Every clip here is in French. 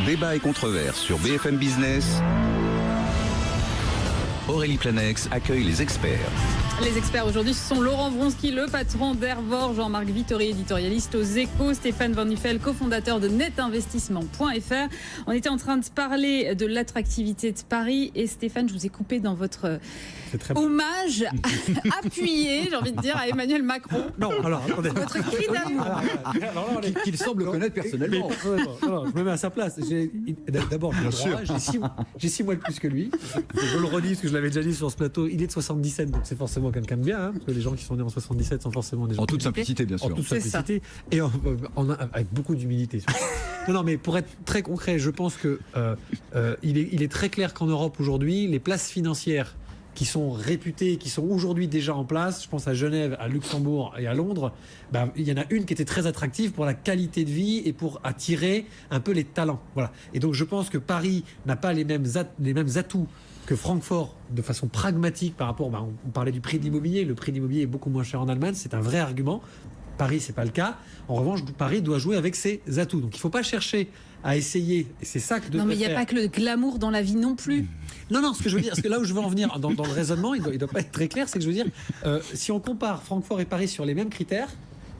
Débat et controverse sur BFM Business. Aurélie Planex accueille les experts. Les experts aujourd'hui, ce sont Laurent Vronsky, le patron d'Hervor, Jean-Marc Vittori, éditorialiste aux Échos, Stéphane Van Nuffel, cofondateur de netinvestissement.fr. On était en train de parler de l'attractivité de Paris et Stéphane, je vous ai coupé dans votre hommage appuyé, j'ai envie de dire, à Emmanuel Macron. Non, alors attendez. Votre cri d'amour. Qu'il semble connaître personnellement. Je me mets à sa place. D'abord, j'ai 6 mois de plus que lui. Je le redis parce que je l'avais déjà dit sur ce plateau. Il est de 77, donc c'est forcément quelqu'un de bien. Parce que les gens qui sont nés en 77 sont forcément des gens. En toute simplicité, bien sûr. En toute simplicité et avec beaucoup d'humilité. Non, mais pour être très concret, je pense que il est très clair qu'en Europe aujourd'hui, les places financières qui sont réputées, qui sont aujourd'hui déjà en place, je pense à Genève, à Luxembourg et à Londres, il y en a une qui était très attractive pour la qualité de vie et pour attirer un peu les talents. Voilà. Et donc je pense que Paris n'a pas les mêmes atouts que Francfort de façon pragmatique par rapport, on parlait du prix de l'immobilier, le prix de l'immobilier est beaucoup moins cher en Allemagne, c'est un vrai argument. Paris, c'est pas le cas. En revanche, Paris doit jouer avec ses atouts. Donc il ne faut pas chercher à essayer, et c'est ça que devrait faire. Non, mais il n'y a pas que le glamour dans la vie non plus. Non, ce que je veux dire, parce que là où je veux en venir dans le raisonnement, il doit pas être très clair, c'est que je veux dire, si on compare Francfort et Paris sur les mêmes critères,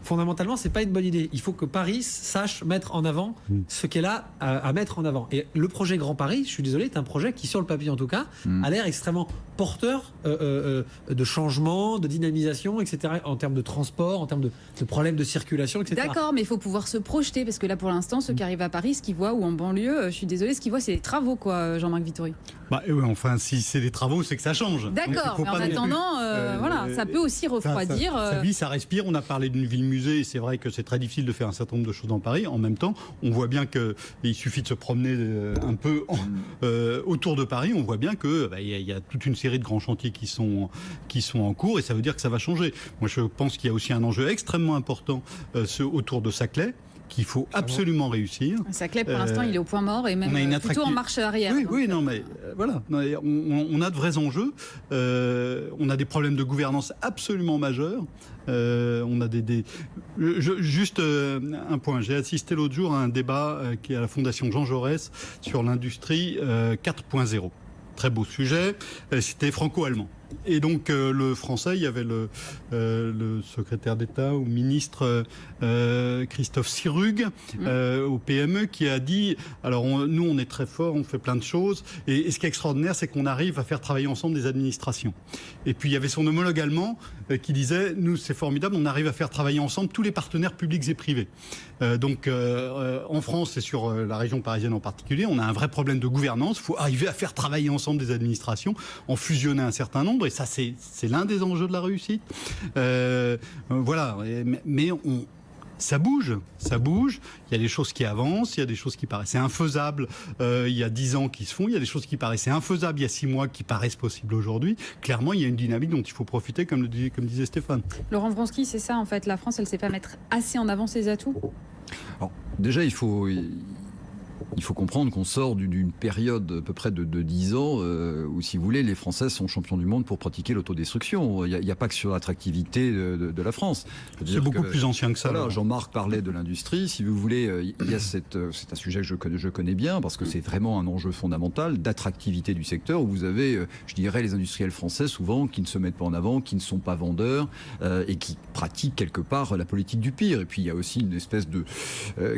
fondamentalement, c'est pas une bonne idée. Il faut que Paris sache mettre en avant ce qu'elle a à mettre en avant. Et le projet Grand Paris, je suis désolé, est un projet qui, sur le papier en tout cas, a l'air extrêmement porteur de changement, de dynamisation, etc. En termes de transport, en termes de problèmes de circulation, etc. D'accord, mais il faut pouvoir se projeter parce que là, pour l'instant, ceux qui arrivent à Paris, ce qu'ils voient ou en banlieue, je suis désolé, ce qu'ils voient, c'est les travaux, quoi, Jean-Marc Vittori. Enfin, si c'est des travaux, c'est que ça change. D'accord, mais en attendant, voilà, ça peut aussi refroidir. Ça vit, ça respire. On a parlé d'une ville-musée, et c'est vrai que c'est très difficile de faire un certain nombre de choses dans Paris. En même temps, on voit bien qu'il suffit de se promener un peu autour de Paris. On voit bien qu'il y a toute une série de grands chantiers qui sont en cours, et ça veut dire que ça va changer. Moi, je pense qu'il y a aussi un enjeu extrêmement important autour de Saclay, qu'il faut absolument réussir. Saclay, pour l'instant, il est au point mort et même plutôt en marche arrière. Oui, non, mais voilà. On a de vrais enjeux. On a des problèmes de gouvernance absolument majeurs. On a juste un point. J'ai assisté l'autre jour à un débat qui est à la Fondation Jean Jaurès sur l'industrie 4.0. Très beau sujet. C'était franco-allemand. Et donc le français, il y avait le secrétaire d'État ou ministre Christophe Sirugue au PME qui a dit, alors nous on est très forts, on fait plein de choses, et ce qui est extraordinaire, c'est qu'on arrive à faire travailler ensemble des administrations. Et puis il y avait son homologue allemand qui disait, nous c'est formidable, on arrive à faire travailler ensemble tous les partenaires publics et privés. Donc en France et sur la région parisienne en particulier, on a un vrai problème de gouvernance. Il faut arriver à faire travailler ensemble des administrations, en fusionner un certain nombre, et ça c'est l'un des enjeux de la réussite. Voilà, mais ça bouge. Il y a des choses qui avancent, il y a des choses qui paraissaient infaisables il y a 10 ans qui se font, il y a des choses qui paraissaient infaisables il y a 6 mois qui paraissent possibles aujourd'hui. Clairement, il y a une dynamique dont il faut profiter, comme disait Stéphane. Laurent Vronsky, c'est ça en fait, la France, elle ne sait pas mettre assez en avant ses atouts. Alors, déjà, il faut comprendre qu'on sort d'une période à peu près de 10 ans où, si vous voulez, les Français sont champions du monde pour pratiquer l'autodestruction. Il n'y a pas que sur l'attractivité de la France. C'est beaucoup plus ancien que ça. Voilà, Jean-Marc parlait de l'industrie. Si vous voulez, il y a c'est un sujet que je connais bien parce que c'est vraiment un enjeu fondamental d'attractivité du secteur où vous avez, je dirais, les industriels français souvent qui ne se mettent pas en avant, qui ne sont pas vendeurs et qui pratiquent quelque part la politique du pire. Et puis il y a aussi une espèce de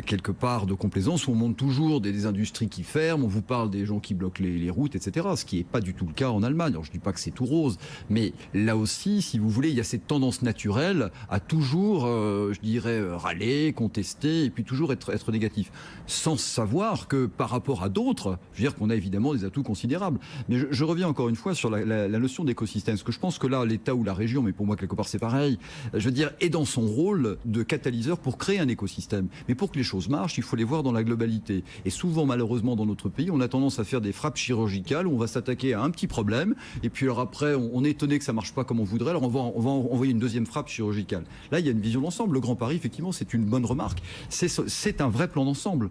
quelque part de complaisance où on monte toujours des industries qui ferment, on vous parle des gens qui bloquent les routes, etc. Ce qui n'est pas du tout le cas en Allemagne. Alors, je ne dis pas que c'est tout rose, mais là aussi, si vous voulez, il y a cette tendance naturelle à toujours, je dirais, râler, contester, et puis toujours être négatif. Sans savoir que par rapport à d'autres, je veux dire qu'on a évidemment des atouts considérables. Mais je reviens encore une fois sur la notion d'écosystème. Parce que je pense que là, l'État ou la région, mais pour moi, quelque part, c'est pareil, je veux dire, est dans son rôle de catalyseur pour créer un écosystème. Mais pour que les choses marchent, il faut les voir dans la globalité. Et souvent, malheureusement, dans notre pays, on a tendance à faire des frappes chirurgicales où on va s'attaquer à un petit problème, et puis alors après, on est étonné que ça marche pas comme on voudrait, alors on va envoyer une deuxième frappe chirurgicale. Là, il y a une vision d'ensemble. Le Grand Paris, effectivement, c'est une bonne remarque. C'est un vrai plan d'ensemble.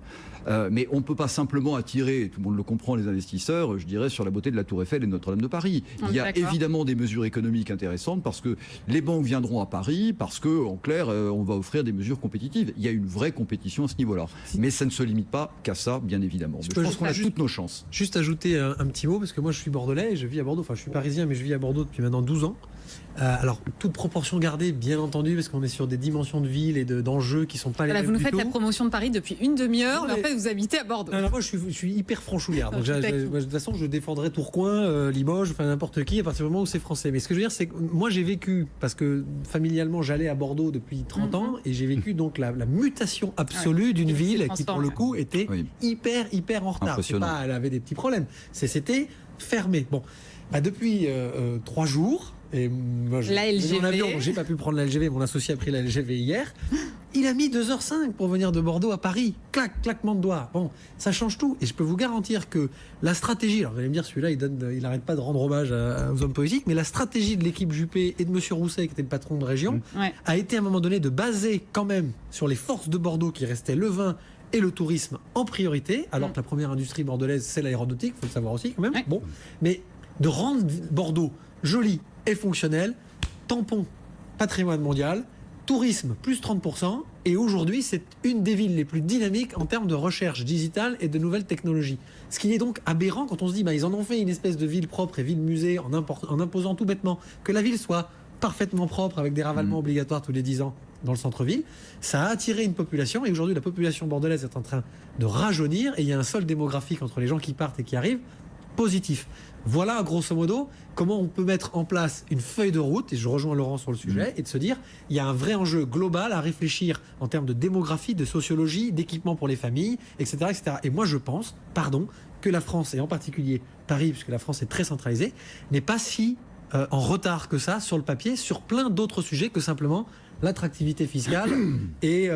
Mais on ne peut pas simplement attirer, tout le monde le comprend, les investisseurs, je dirais, sur la beauté de la Tour Eiffel et de Notre-Dame de Paris. Il y a évidemment des mesures économiques intéressantes parce que les banques viendront à Paris, parce que, en clair, on va offrir des mesures compétitives. Il y a une vraie compétition à ce niveau-là. Mais ça ne se limite pas qu'à ça, bien évidemment. Mais je peux pense qu'on a juste- toutes nos chances. Juste ajouter un petit mot, parce que moi je suis bordelais et je vis à Bordeaux. Enfin, je suis parisien, mais je vis à Bordeaux depuis maintenant 12 ans. Alors, toute proportion gardée, bien entendu, parce qu'on est sur des dimensions de ville et d'enjeux qui sont pas les Voilà, mêmes vous nous du faites tout. la promotion de Paris depuis une demi-heure, Non, mais en mais- fait, vous habitez à Bordeaux. Non, moi je suis hyper franchouillard. Donc, Je suis d'accord. moi, de toute façon, je défendrai Tourcoing, Limoges, enfin n'importe qui à partir du moment où c'est français. Mais ce que je veux dire, c'est que moi j'ai vécu, parce que familialement j'allais à Bordeaux depuis 30 ans, et j'ai vécu donc la mutation absolue Ouais, d'une qui s'est ville qui, pour transformée. le coup, était Oui. hyper en retard. C'est Impressionnant. pas, elle avait des petits problèmes. C'était fermé. Bon, depuis 3 jours. Et moi, La LGV. en avion, j'ai pas pu prendre la LGV. Mon associé a pris la LGV hier. Il a mis 2h05 pour venir de Bordeaux à Paris. Claquement de doigts. Bon, ça change tout. Et je peux vous garantir que la stratégie, alors vous allez me dire, celui-là, il n'arrête pas de rendre hommage aux hommes politiques, mais la stratégie de l'équipe Juppé et de Monsieur Rousset, qui était le patron de région, Ouais. a été à un moment donné de baser quand même sur les forces de Bordeaux qui restaient le vin et le tourisme en priorité, alors que la première industrie bordelaise, c'est l'aéronautique, il faut le savoir aussi quand même. Ouais. Bon, mais de rendre Bordeaux joli et fonctionnel, tampon patrimoine mondial, tourisme plus 30%, et aujourd'hui c'est une des villes les plus dynamiques en termes de recherche digitale et de nouvelles technologies. Ce qui est donc aberrant quand on se dit ils en ont fait une espèce de ville propre et ville musée en imposant tout bêtement que la ville soit parfaitement propre avec des ravalements obligatoires tous les 10 ans dans le centre-ville. Ça a attiré une population, et aujourd'hui la population bordelaise est en train de rajeunir, et il y a un solde démographique entre les gens qui partent et qui arrivent positif. Voilà, grosso modo, comment on peut mettre en place une feuille de route, et je rejoins Laurent sur le sujet, et de se dire, il y a un vrai enjeu global à réfléchir en termes de démographie, de sociologie, d'équipement pour les familles, etc., etc. Et moi, je pense, que la France, et en particulier Paris, puisque la France est très centralisée, n'est pas si en retard que ça sur le papier, sur plein d'autres sujets que simplement l'attractivité fiscale et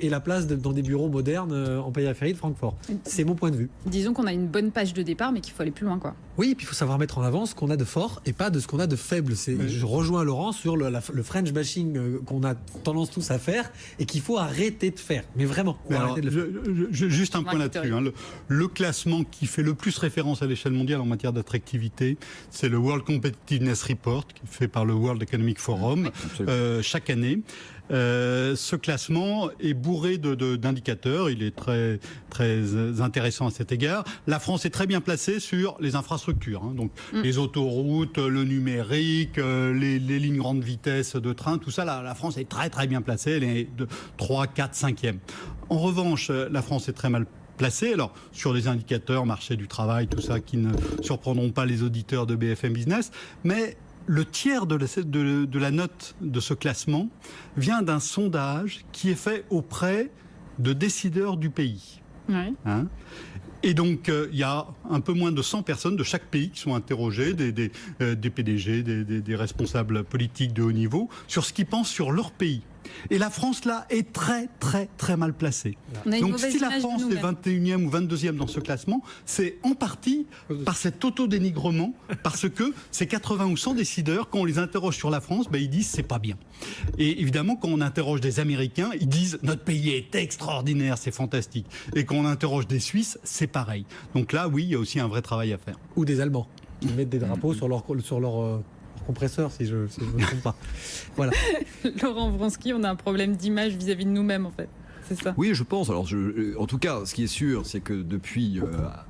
la place dans des bureaux modernes en périphérie de Francfort. C'est mon point de vue. Disons qu'on a une bonne page de départ, mais qu'il faut aller plus loin, quoi. Oui, et puis il faut savoir mettre en avant ce qu'on a de fort et pas de ce qu'on a de faible. Je rejoins Laurent sur le French bashing qu'on a tendance tous à faire et qu'il faut arrêter de faire. Mais vraiment, faut Alors, arrêter de le faire. juste un point là-dessus. Hein. Le classement qui fait le plus référence à l'échelle mondiale en matière d'attractivité, c'est le World Competitiveness Report, qui est fait par le World Economic Forum chaque année. Ce classement est bourré d'indicateurs. Il est très, très intéressant à cet égard. La France est très bien placée sur les infrastructures. Hein. Donc, les autoroutes, le numérique, les lignes grande vitesse de train, tout ça, la France est très, très bien placée. Elle est de 3, 4, 5e. En revanche, la France est très mal placée. Alors, sur les indicateurs, marché du travail, tout ça, qui ne surprendront pas les auditeurs de BFM Business. Mais le tiers de la note de ce classement vient d'un sondage qui est fait auprès de décideurs du pays. Ouais. Hein ? Et donc, il y a un peu moins de 100 personnes de chaque pays qui sont interrogées, des PDG, des responsables politiques de haut niveau, sur ce qu'ils pensent sur leur pays. Et la France, là, est très, très, très mal placée. On a une Donc, mauvaise si la image de France est nous-mêmes. 21e ou 22e dans ce classement, c'est en partie par cet autodénigrement, parce que ces 80 ou 100 décideurs, quand on les interroge sur la France, ils disent c'est pas bien. Et évidemment, quand on interroge des Américains, ils disent notre pays est extraordinaire, c'est fantastique. Et quand on interroge des Suisses, c'est pareil. Donc là, oui, il y a aussi un vrai travail à faire. Ou des Allemands qui mettent des drapeaux sur leur compresseur, si je ne me trompe pas. Voilà. Laurent Vronsky, on a un problème d'image vis-à-vis de nous-mêmes, en fait. C'est ça. Oui, je pense. Alors, en tout cas, ce qui est sûr, c'est que depuis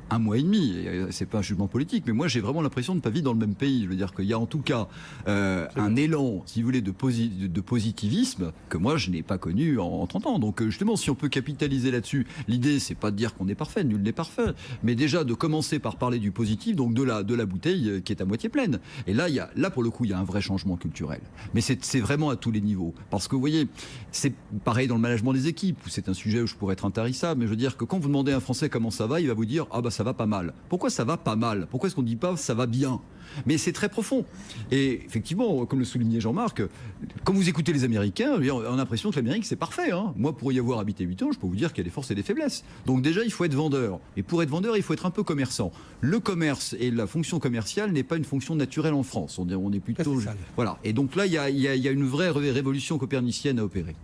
un mois et demi, et c'est pas un jugement politique, mais moi j'ai vraiment l'impression de ne pas vivre dans le même pays. Je veux dire qu'il y a en tout cas un élan, si vous voulez, de positivisme que moi je n'ai pas connu en 30 ans. Donc justement, si on peut capitaliser là-dessus, l'idée c'est pas de dire qu'on est parfait, nul n'est parfait, mais déjà de commencer par parler du positif, donc de la bouteille qui est à moitié pleine. Et là, pour le coup, il y a un vrai changement culturel. Mais c'est vraiment à tous les niveaux. Parce que vous voyez, c'est pareil dans le management des équipes. C'est un sujet où je pourrais être intarissable, mais je veux dire que quand vous demandez à un Français comment ça va, il va vous dire ah bah ça va pas mal. Pourquoi ça va pas mal? Pourquoi est-ce qu'on dit pas ça va bien? Mais c'est très profond. Et effectivement, comme le soulignait Jean-Marc, quand vous écoutez les Américains, on a l'impression que l'Amérique c'est parfait. Hein. Moi, pour y avoir habité 8 ans, je peux vous dire qu'il y a des forces et des faiblesses. Donc déjà, il faut être vendeur. Et pour être vendeur, il faut être un peu commerçant. Le commerce et la fonction commerciale n'est pas une fonction naturelle en France. On est plutôt voilà. Et donc là, il y a une vraie révolution copernicienne à opérer.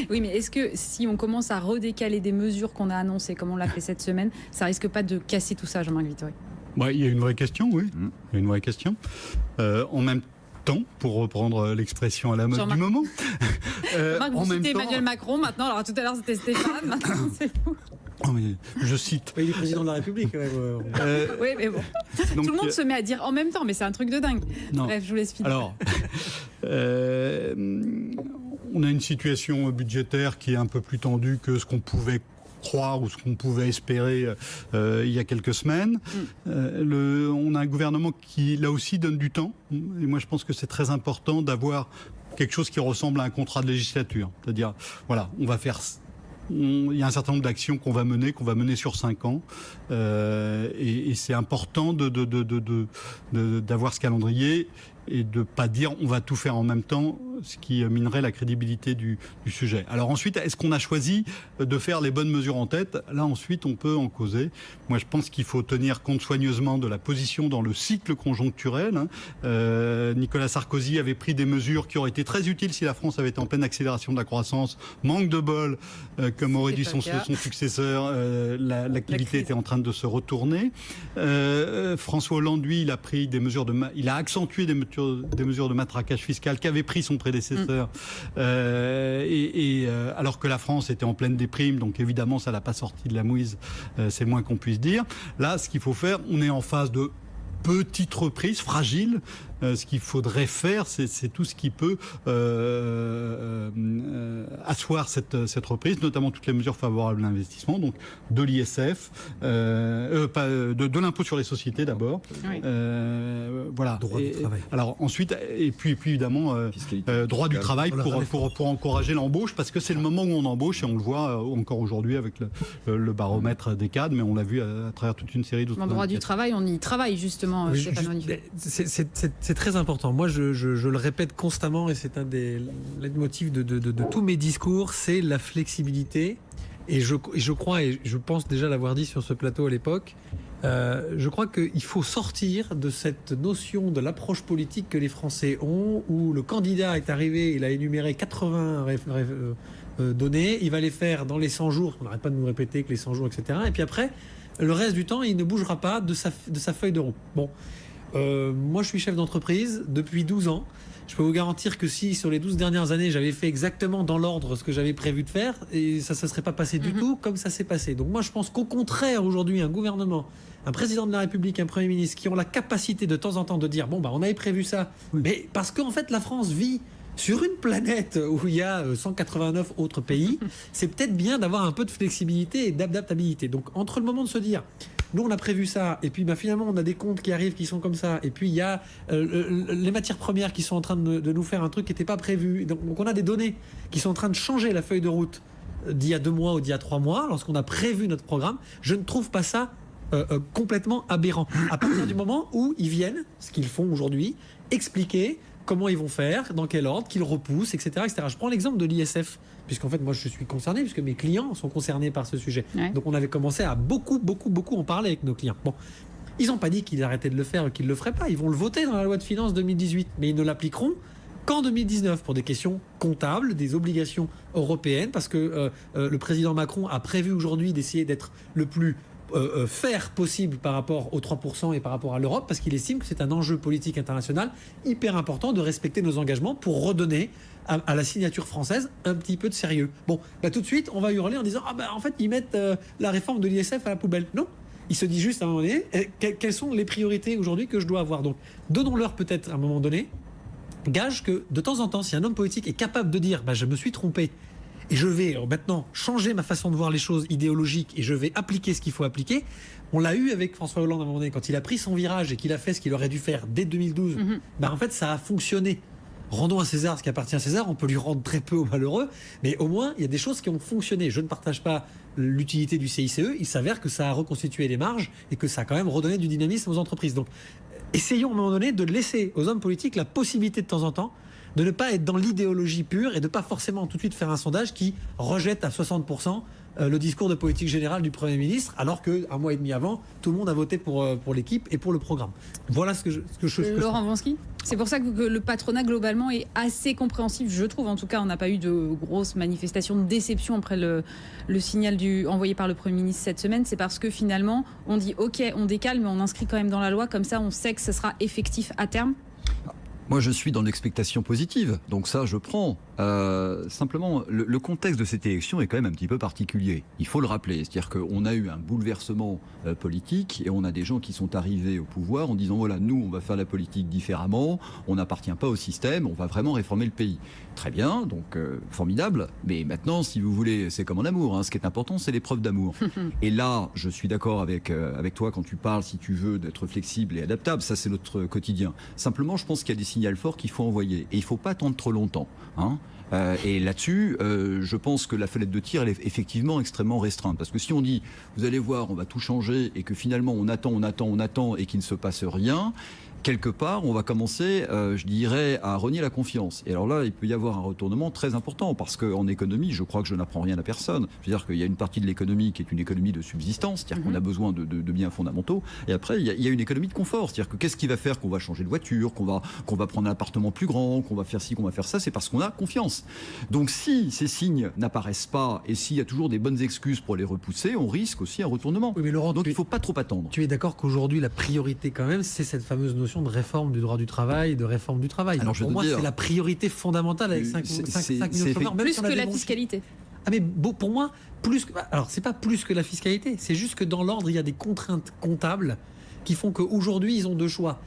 Oui, mais est-ce que si on commence à redécaler des mesures qu'on a annoncées, comme on l'a fait cette semaine, ça risque pas de casser tout ça, Jean-Marc Vittori? Ouais, il y a une vraie question, oui. Il y a une vraie question. En même temps, pour reprendre l'expression à la mode du moment. Jean-Marc, vous citez Emmanuel Macron maintenant. Alors tout à l'heure c'était Stéphane, maintenant c'est vous. Oh, mais je cite. Il est président de la République, quand même. Oui, mais bon. Donc, Tout le monde se met à dire en même temps, mais c'est un truc de dingue. Non. Bref, je vous laisse finir. Alors, on a une situation budgétaire qui est un peu plus tendue que ce qu'on pouvait croire ou ce qu'on pouvait espérer il y a quelques semaines. On a un gouvernement qui, là aussi, donne du temps. Et moi, je pense que c'est très important d'avoir quelque chose qui ressemble à un contrat de législature. C'est-à-dire, voilà, on va faire... Il y a un certain nombre d'actions qu'on va mener sur 5 ans. Et c'est important d'avoir ce calendrier et de ne pas dire on va tout faire en même temps, ce qui minerait la crédibilité du sujet. Alors ensuite, est-ce qu'on a choisi de faire les bonnes mesures en tête ? Là, ensuite, on peut en causer. Moi, je pense qu'il faut tenir compte soigneusement de la position dans le cycle conjoncturel. Nicolas Sarkozy avait pris des mesures qui auraient été très utiles si la France avait été en pleine accélération de la croissance. Manque de bol, comme aurait dit son successeur, l'activité était en train de se retourner. François Hollande, lui, il a pris des mesures il a accentué des mesures de matraquage fiscal qu'avait pris son prédécesseur, alors que la France était en pleine déprime, donc évidemment ça l'a pas sorti de la mouise, c'est le moins qu'on puisse dire. Là, ce qu'il faut faire, on est en phase de petite reprise, fragile. Ce qu'il faudrait faire, c'est tout ce qui peut asseoir cette reprise, notamment toutes les mesures favorables à l'investissement, donc de l'ISF, de l'impôt sur les sociétés d'abord. Oui. Voilà. Droit du travail. Alors ensuite, et puis évidemment, droit du travail pour encourager l'embauche, parce que c'est le moment où on embauche, et on le voit encore aujourd'hui avec le baromètre des cadres, mais on l'a vu à travers toute une série d'autres. En droit du travail, on y travaille justement, Stéphane Bonifay. C'est très important. Moi, je le répète constamment, et c'est un des leitmotifs de tous mes discours, c'est la flexibilité. Et je crois, et je pense déjà l'avoir dit sur ce plateau à l'époque, je crois qu'il faut sortir de cette notion de l'approche politique que les Français ont, où le candidat est arrivé, il a énuméré 80 données, il va les faire dans les 100 jours, on n'arrête pas de nous répéter que les 100 jours, etc. Et puis après, le reste du temps, il ne bougera pas de sa feuille de route. Bon. Moi, je suis chef d'entreprise depuis 12 ans. Je peux vous garantir que si, sur les 12 dernières années, j'avais fait exactement dans l'ordre ce que j'avais prévu de faire, et ça ne se serait pas passé du tout comme ça s'est passé. Donc moi, je pense qu'au contraire, aujourd'hui, un gouvernement, un président de la République, un Premier ministre, qui ont la capacité de temps en temps de dire, bon, bah, on avait prévu ça, mais parce qu'en fait, la France vit sur une planète où il y a 189 autres pays, c'est peut-être bien d'avoir un peu de flexibilité et d'adaptabilité. Donc, entre le moment de se dire, nous on a prévu ça, et puis bah, finalement on a des comptes qui arrivent qui sont comme ça, et puis il y a les matières premières qui sont en train de nous faire un truc qui n'était pas prévu. Donc on a des données qui sont en train de changer la feuille de route d'il y a 2 mois ou d'il y a 3 mois, lorsqu'on a prévu notre programme. Je ne trouve pas ça complètement aberrant. À partir du moment où ils viennent, ce qu'ils font aujourd'hui, expliquer comment ils vont faire, dans quel ordre, qu'ils repoussent, etc., etc. Je prends l'exemple de l'ISF, puisqu'en fait, moi, je suis concerné, puisque mes clients sont concernés par ce sujet. Ouais. Donc, on avait commencé à beaucoup en parler avec nos clients. Bon, ils n'ont pas dit qu'ils arrêtaient de le faire ou qu'ils ne le feraient pas. Ils vont le voter dans la loi de finances 2018, mais ils ne l'appliqueront qu'en 2019 pour des questions comptables, des obligations européennes, parce que le président Macron a prévu aujourd'hui d'essayer d'être le plus faire possible par rapport aux 3% et par rapport à l'Europe, parce qu'il estime que c'est un enjeu politique international hyper important de respecter nos engagements pour redonner à la signature française un petit peu de sérieux. Bon, bah tout de suite, on va hurler en disant « Ah bah en fait, ils mettent la réforme de l'ISF à la poubelle ». Non, il se dit juste à un moment donné quelles sont les priorités aujourd'hui que je dois avoir. Donc, donnons-leur peut-être à un moment donné gage que de temps en temps, si un homme politique est capable de dire bah, « Je me suis trompé », et je vais maintenant changer ma façon de voir les choses idéologiques et je vais appliquer ce qu'il faut appliquer. On l'a eu avec François Hollande à un moment donné, quand il a pris son virage et qu'il a fait ce qu'il aurait dû faire dès 2012. En fait, ça a fonctionné. Rendons à César ce qui appartient à César, on peut lui rendre très peu aux malheureux, mais au moins, il y a des choses qui ont fonctionné. Je ne partage pas l'utilité du CICE, il s'avère que ça a reconstitué les marges et que ça a quand même redonné du dynamisme aux entreprises. Donc, essayons à un moment donné de laisser aux hommes politiques la possibilité de temps en temps de ne pas être dans l'idéologie pure et de ne pas forcément tout de suite faire un sondage qui rejette à 60% le discours de politique générale du Premier ministre, alors qu'un mois et demi avant, tout le monde a voté pour l'équipe et pour le programme. Voilà ce que je Laurent Wronski, c'est pour ça que le patronat globalement est assez compréhensif, je trouve. En tout cas, on n'a pas eu de grosses manifestations de déception après le signal envoyé par le Premier ministre cette semaine. C'est parce que finalement, on dit OK, on décale, mais on inscrit quand même dans la loi, comme ça on sait que ce sera effectif à terme. Moi, je suis dans l'expectation positive, donc ça, je prends. Simplement, le contexte de cette élection est quand même un petit peu particulier. Il faut le rappeler. C'est-à-dire qu'on a eu un bouleversement politique et on a des gens qui sont arrivés au pouvoir en disant voilà, nous, on va faire la politique différemment, on n'appartient pas au système, on va vraiment réformer le pays. Très bien, donc formidable. Mais maintenant, si vous voulez, c'est comme en amour. Hein, ce qui est important, c'est l'épreuve d'amour. Et là, je suis d'accord avec toi quand tu parles, si tu veux, d'être flexible et adaptable. Ça, c'est notre quotidien. Simplement, je pense qu'il y a des signaux forts qu'il faut envoyer. Et il ne faut pas attendre trop longtemps. Hein. Et là-dessus, je pense que la fenêtre de tir, elle est effectivement extrêmement restreinte. Parce que si on dit, vous allez voir, on va tout changer, et que finalement on attend, et qu'il ne se passe rien, quelque part, on va commencer, je dirais, à renier la confiance. Et alors là, il peut y avoir un retournement très important, parce qu'en économie, je crois que je n'apprends rien à personne. Je veux dire qu'il y a une partie de l'économie qui est une économie de subsistance, c'est-à-dire qu'on a besoin de biens fondamentaux. Et après, il y a une économie de confort, c'est-à-dire que qu'est-ce qui va faire qu'on va changer de voiture, qu'on va prendre un appartement plus grand, qu'on va faire ci, qu'on va faire ça, c'est parce qu'on a confiance. Donc si ces signes n'apparaissent pas, et s'il y a toujours des bonnes excuses pour les repousser, on risque aussi un retournement. Oui, mais Laurent, donc il ne faut pas trop attendre. Tu es d'accord qu'aujourd'hui, la priorité quand même, c'est cette fameuse notion de réforme du droit du travail, de réforme du travail. Alors, pour moi, c'est la priorité fondamentale avec 5 millions de chômeurs. Plus que la fiscalité. Ah mais pour moi, alors c'est pas plus que la fiscalité, c'est juste que dans l'ordre, il y a des contraintes comptables qui font qu'aujourd'hui, ils ont deux choix.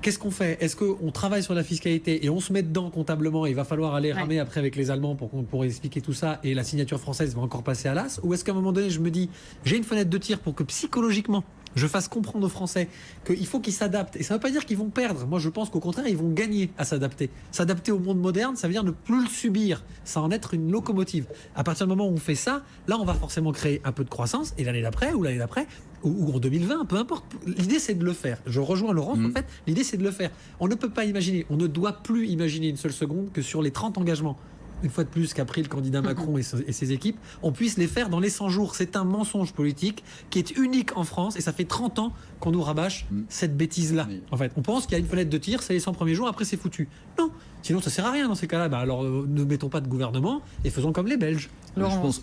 Qu'est-ce qu'on fait? Est-ce qu'on travaille sur la fiscalité et on se met dedans comptablement et il va falloir aller ramer après avec les Allemands pour expliquer tout ça et la signature française va encore passer à l'as? Ou est-ce qu'à un moment donné, je me dis, j'ai une fenêtre de tir pour que psychologiquement, je fasse comprendre aux Français qu'il faut qu'ils s'adaptent. Et ça ne veut pas dire qu'ils vont perdre. Moi, je pense qu'au contraire, ils vont gagner à s'adapter. S'adapter au monde moderne, ça veut dire ne plus le subir. Ça en être une locomotive. À partir du moment où on fait ça, là, on va forcément créer un peu de croissance. Et l'année d'après, ou l'année d'après, ou en 2020, peu importe. L'idée, c'est de le faire. Je rejoins Laurent. En fait, l'idée, c'est de le faire. On ne peut pas imaginer, on ne doit plus imaginer une seule seconde que sur les 30 engagements, une fois de plus qu'a pris le candidat Macron et ses équipes, on puisse les faire dans les 100 jours. C'est un mensonge politique qui est unique en France et ça fait 30 ans qu'on nous rabâche cette bêtise-là. En fait, on pense qu'il y a une fenêtre de tir, c'est les 100 premiers jours, après c'est foutu. Non, sinon ça sert à rien dans ces cas-là. Alors ne mettons pas de gouvernement et faisons comme les Belges.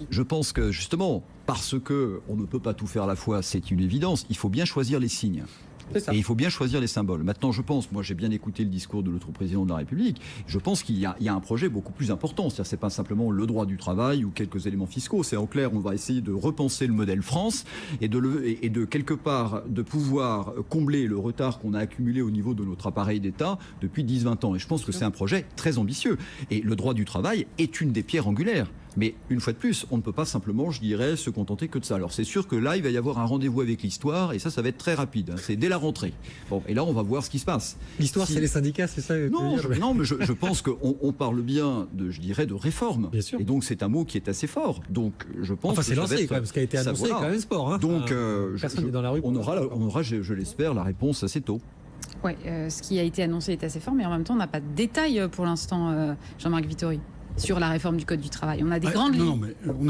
Je pense que justement, parce que on ne peut pas tout faire à la fois, c'est une évidence, il faut bien choisir les signes. Et il faut bien choisir les symboles. Maintenant, je pense, moi j'ai bien écouté le discours de notre président de la République, je pense qu'il y a un projet beaucoup plus important. C'est-à-dire, c'est pas simplement le droit du travail ou quelques éléments fiscaux. C'est en clair, on va essayer de repenser le modèle France et de quelque part de pouvoir combler le retard qu'on a accumulé au niveau de notre appareil d'État depuis 10-20 ans. Et je pense que c'est un projet très ambitieux. Et le droit du travail est une des pierres angulaires. Mais une fois de plus, on ne peut pas simplement, je dirais, se contenter que de ça. Alors c'est sûr que là, il va y avoir un rendez-vous avec l'histoire, et ça va être très rapide. C'est dès la rentrée. Bon, et là, on va voir ce qui se passe. L'histoire, c'est les syndicats, c'est ça? Non, mais je pense qu'on parle bien de, je dirais, de réforme. Bien sûr. Et donc c'est un mot qui est assez fort. Donc je pense. Enfin, c'est lancé quand même, ce qui a été annoncé, c'est quand même sport. Hein. Donc personne n'est dans la rue. On aura, je l'espère, la réponse assez tôt. Oui, ce qui a été annoncé est assez fort, mais en même temps, on n'a pas de détails pour l'instant, Jean-Marc Vittori, sur la réforme du Code du travail. On a des grandes lignes. Non, mais on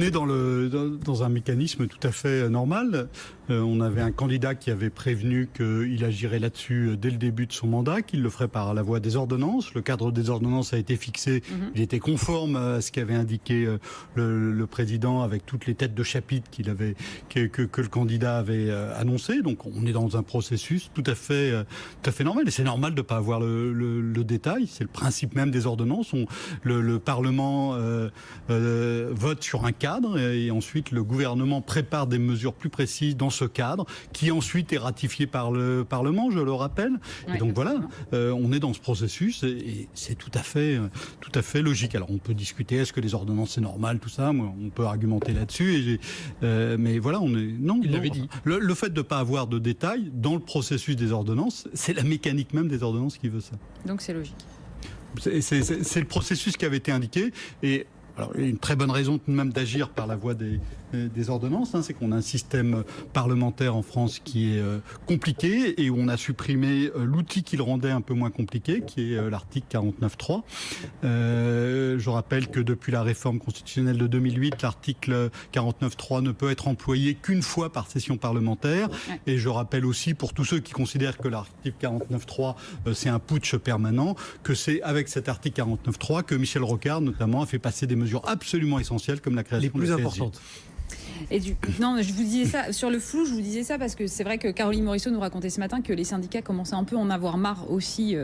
est dans un mécanisme tout à fait normal. On avait un candidat qui avait prévenu qu'il agirait là-dessus dès le début de son mandat, qu'il le ferait par la voie des ordonnances. Le cadre des ordonnances a été fixé. Il était conforme à ce qu'avait indiqué le président avec toutes les têtes de chapitre que le candidat avait annoncé. Donc on est dans un processus tout à fait normal. Et c'est normal de ne pas avoir le détail. C'est le principe même des ordonnances. Le Parlement vote sur un cadre et ensuite le gouvernement prépare des mesures plus précises dans ce cadre qui ensuite est ratifié par le Parlement, je le rappelle. Oui, et donc voilà, on est dans ce processus et c'est tout à fait logique. Alors on peut discuter, est-ce que les ordonnances c'est normal, tout ça, on peut argumenter là-dessus. Mais voilà, Il l'avait dit. Le fait de ne pas avoir de détails dans le processus des ordonnances, c'est la mécanique même des ordonnances qui veut ça. Donc c'est logique. C'est le processus qui avait été indiqué et alors, il y a une très bonne raison même d'agir par la voie des ordonnances, c'est qu'on a un système parlementaire en France qui est compliqué et où on a supprimé l'outil qui le rendait un peu moins compliqué, qui est l'article 49.3. Je rappelle que depuis la réforme constitutionnelle de 2008, l'article 49.3 ne peut être employé qu'une fois par session parlementaire. Et je rappelle aussi, pour tous ceux qui considèrent que l'article 49.3 c'est un putsch permanent, que c'est avec cet article 49.3 que Michel Rocard, notamment, a fait passer des mesures absolument essentielles comme la création les plus importantes. Non, je vous disais ça sur le flou. Je vous disais ça parce que c'est vrai que Caroline Morisseau nous racontait ce matin que les syndicats commençaient un peu à en avoir marre aussi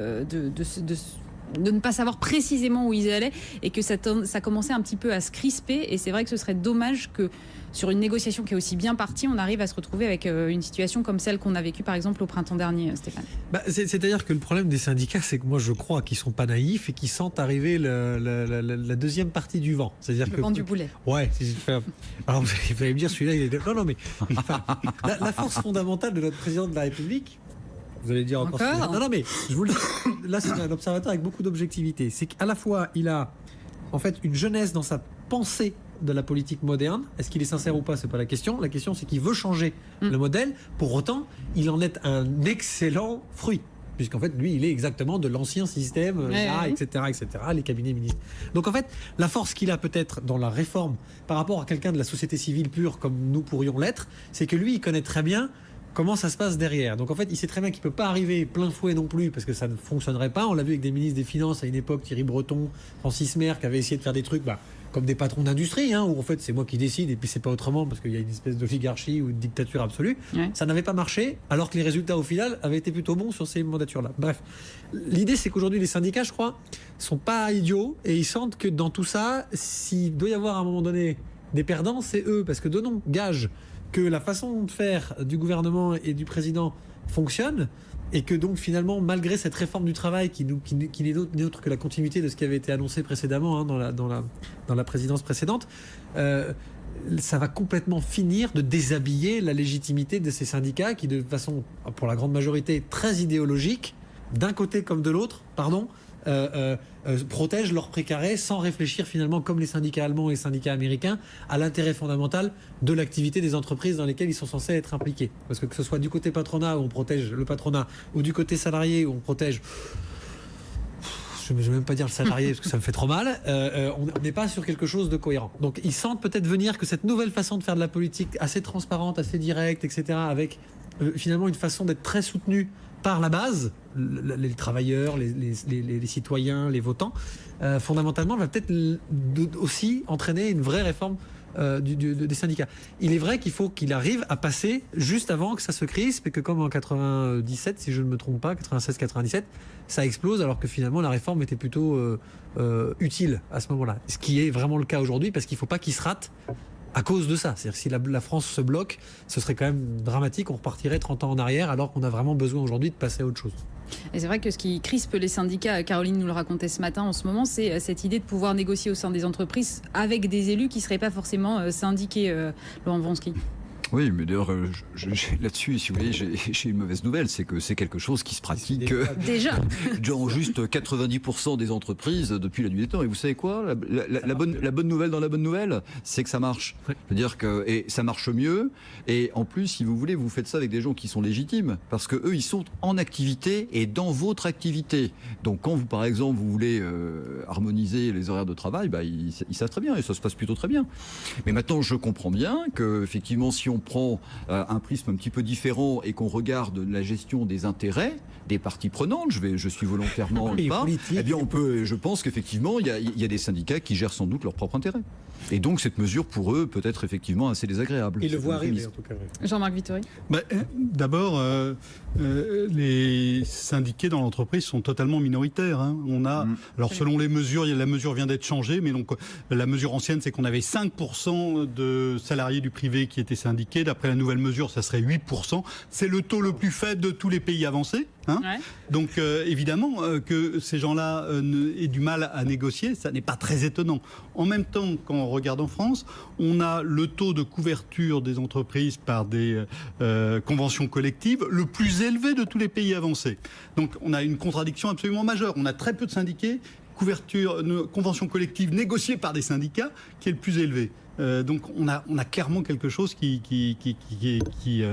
de ne pas savoir précisément où ils allaient et que ça commençait un petit peu à se crisper. Et c'est vrai que ce serait dommage que sur une négociation qui est aussi bien partie, on arrive à se retrouver avec une situation comme celle qu'on a vécue par exemple au printemps dernier, Stéphane. C'est-à-dire que le problème des syndicats, c'est que moi je crois qu'ils sont pas naïfs et qu'ils sentent arriver la deuxième partie du vent. C'est-à-dire le vent du boulet. Ouais. Alors vous allez me dire celui-là, il est... Non, mais la force fondamentale de notre président de la République. Vous allez dire encore. Non, mais je vous le dis. Là, c'est un observateur avec beaucoup d'objectivité. C'est qu'à la fois, il a en fait une jeunesse dans sa pensée de la politique moderne. Est-ce qu'il est sincère ou pas, c'est pas la question. La question, c'est qu'il veut changer le modèle. Pour autant, il en est un excellent fruit. Puisqu'en fait, lui, il est exactement de l'ancien système, etc., les cabinets ministres. Donc en fait, la force qu'il a peut-être dans la réforme par rapport à quelqu'un de la société civile pure comme nous pourrions l'être, c'est que lui, il connaît très bien comment ça se passe derrière. Donc en fait, il sait très bien qu'il ne peut pas arriver plein fouet non plus parce que ça ne fonctionnerait pas. On l'a vu avec des ministres des Finances à une époque, Thierry Breton, Francis Maire, qui avaient essayé de faire des trucs comme des patrons d'industrie, où en fait c'est moi qui décide et puis c'est pas autrement parce qu'il y a une espèce d'oligarchie ou de dictature absolue. Ouais. Ça n'avait pas marché alors que les résultats au final avaient été plutôt bons sur ces mandatures-là. Bref, l'idée c'est qu'aujourd'hui les syndicats, je crois, sont pas idiots et ils sentent que dans tout ça, s'il doit y avoir à un moment donné des perdants, c'est eux. Parce que donnons gage que la façon de faire du gouvernement et du président fonctionne et que donc finalement, malgré cette réforme du travail qui n'est autre que la continuité de ce qui avait été annoncé précédemment dans la présidence précédente, ça va complètement finir de déshabiller la légitimité de ces syndicats qui, de façon, pour la grande majorité, très idéologique, d'un côté comme de l'autre, protègent leur précaré sans réfléchir finalement, comme les syndicats allemands et les syndicats américains, à l'intérêt fondamental de l'activité des entreprises dans lesquelles ils sont censés être impliqués. Parce que ce soit du côté patronat où on protège le patronat ou du côté salarié où on protège... Je ne vais même pas dire le salarié parce que ça me fait trop mal. On n'est pas sur quelque chose de cohérent. Donc ils sentent peut-être venir que cette nouvelle façon de faire de la politique assez transparente, assez directe, etc., avec finalement une façon d'être très soutenue par la base, les travailleurs, les citoyens, les votants, fondamentalement, va peut-être aussi entraîner une vraie réforme des syndicats. Il est vrai qu'il faut qu'il arrive à passer juste avant que ça se crispe et que comme en 97, si je ne me trompe pas, 96-97, ça explose alors que finalement la réforme était plutôt utile à ce moment-là. Ce qui est vraiment le cas aujourd'hui parce qu'il ne faut pas qu'il se rate à cause de ça. C'est-à-dire si la France se bloque, ce serait quand même dramatique, on repartirait 30 ans en arrière alors qu'on a vraiment besoin aujourd'hui de passer à autre chose. Et c'est vrai que ce qui crispe les syndicats, Caroline nous le racontait ce matin en ce moment, c'est cette idée de pouvoir négocier au sein des entreprises avec des élus qui ne seraient pas forcément syndiqués, Laurent Vronsky. Oui, mais d'ailleurs, là-dessus, si vous voulez, j'ai une mauvaise nouvelle, c'est que c'est quelque chose qui se pratique déjà dans juste 90% des entreprises depuis la nuit des temps. Et vous savez quoi, la bonne nouvelle dans la bonne nouvelle, c'est que ça marche. C'est-à-dire que ça marche mieux. Et en plus, si vous voulez, vous faites ça avec des gens qui sont légitimes, parce que eux, ils sont en activité et dans votre activité. Donc, quand vous, par exemple, vous voulez harmoniser les horaires de travail, ils savent très bien et ça se passe plutôt très bien. Mais maintenant, je comprends bien que, effectivement, si on prend un prisme un petit peu différent et qu'on regarde la gestion des intérêts des parties prenantes, je suis volontairement pas, eh bien je pense qu'effectivement il y a des syndicats qui gèrent sans doute leurs propres intérêts. Et donc cette mesure pour eux peut être effectivement assez désagréable. Ils le voient arriver en tout cas. Jean-Marc Vittori. D'abord, les syndiqués dans l'entreprise sont totalement minoritaires. On a, alors selon les mesures, la mesure vient d'être changée, mais donc la mesure ancienne c'est qu'on avait 5% de salariés du privé qui étaient syndiqués. D'après la nouvelle mesure, ça serait 8%. C'est le taux le plus faible de tous les pays avancés. Donc évidemment que ces gens-là aient du mal à négocier, ça n'est pas très étonnant. En même temps, quand on regarde en France, on a le taux de couverture des entreprises par des conventions collectives le plus élevé de tous les pays avancés. Donc on a une contradiction absolument majeure. On a très peu de syndiqués, convention collective négociée par des syndicats qui est le plus élevé. Donc on a clairement quelque chose qui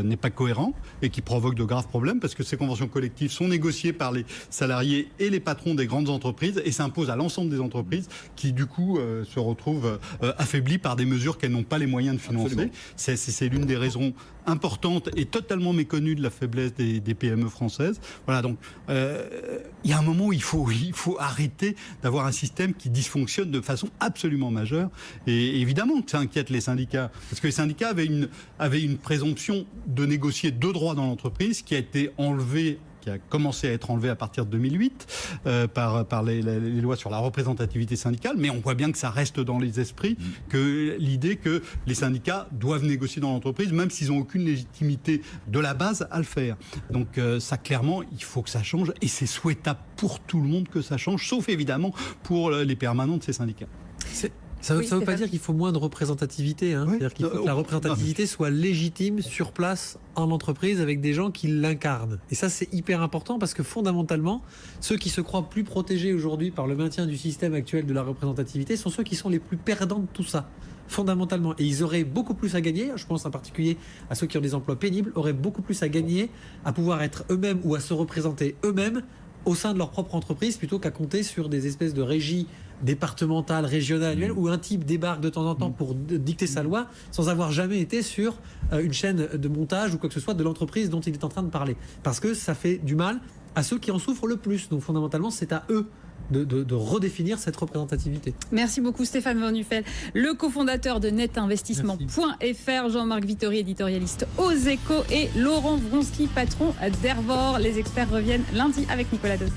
n'est pas cohérent et qui provoque de graves problèmes parce que ces conventions collectives sont négociées par les salariés et les patrons des grandes entreprises et s'imposent à l'ensemble des entreprises qui du coup se retrouvent affaiblies par des mesures qu'elles n'ont pas les moyens de financer. C'est l'une des raisons importantes et totalement méconnues de la faiblesse des PME françaises. Voilà, donc il y a un moment où il faut arrêter d'avoir un système qui dysfonctionne de façon absolument majeure et évidemment ça inquiète les syndicats, parce que les syndicats avaient une présomption de négocier de droit dans l'entreprise qui a été enlevée a commencé à être enlevé à partir de 2008 par les lois sur la représentativité syndicale, mais on voit bien que ça reste dans les esprits, que l'idée que les syndicats doivent négocier dans l'entreprise, même s'ils n'ont aucune légitimité de la base à le faire. Donc ça, clairement, il faut que ça change, et c'est souhaitable pour tout le monde que ça change, sauf évidemment pour les permanents de ces syndicats. Ça ne veut pas dire qu'il faut moins de représentativité. Hein. Oui. C'est-à-dire qu'il faut que la représentativité soit légitime sur place en entreprise avec des gens qui l'incarnent. Et ça, c'est hyper important parce que fondamentalement, ceux qui se croient plus protégés aujourd'hui par le maintien du système actuel de la représentativité sont ceux qui sont les plus perdants de tout ça. Fondamentalement. Et ils auraient beaucoup plus à gagner, je pense en particulier à ceux qui ont des emplois pénibles, auraient beaucoup plus à gagner à pouvoir être eux-mêmes ou à se représenter eux-mêmes au sein de leur propre entreprise plutôt qu'à compter sur des espèces de régies départementales, régionales, annuelles, où un type débarque de temps en temps pour dicter sa loi sans avoir jamais été sur une chaîne de montage ou quoi que ce soit de l'entreprise dont il est en train de parler. Parce que ça fait du mal à ceux qui en souffrent le plus. Donc fondamentalement, c'est à eux de redéfinir cette représentativité. Merci beaucoup Stéphane Van Nuffel, le cofondateur de netinvestissement.fr, Jean-Marc Vittori, éditorialiste aux Échos, et Laurent Vronsky, patron d'Hervor. Les experts reviennent lundi avec Nicolas Dose.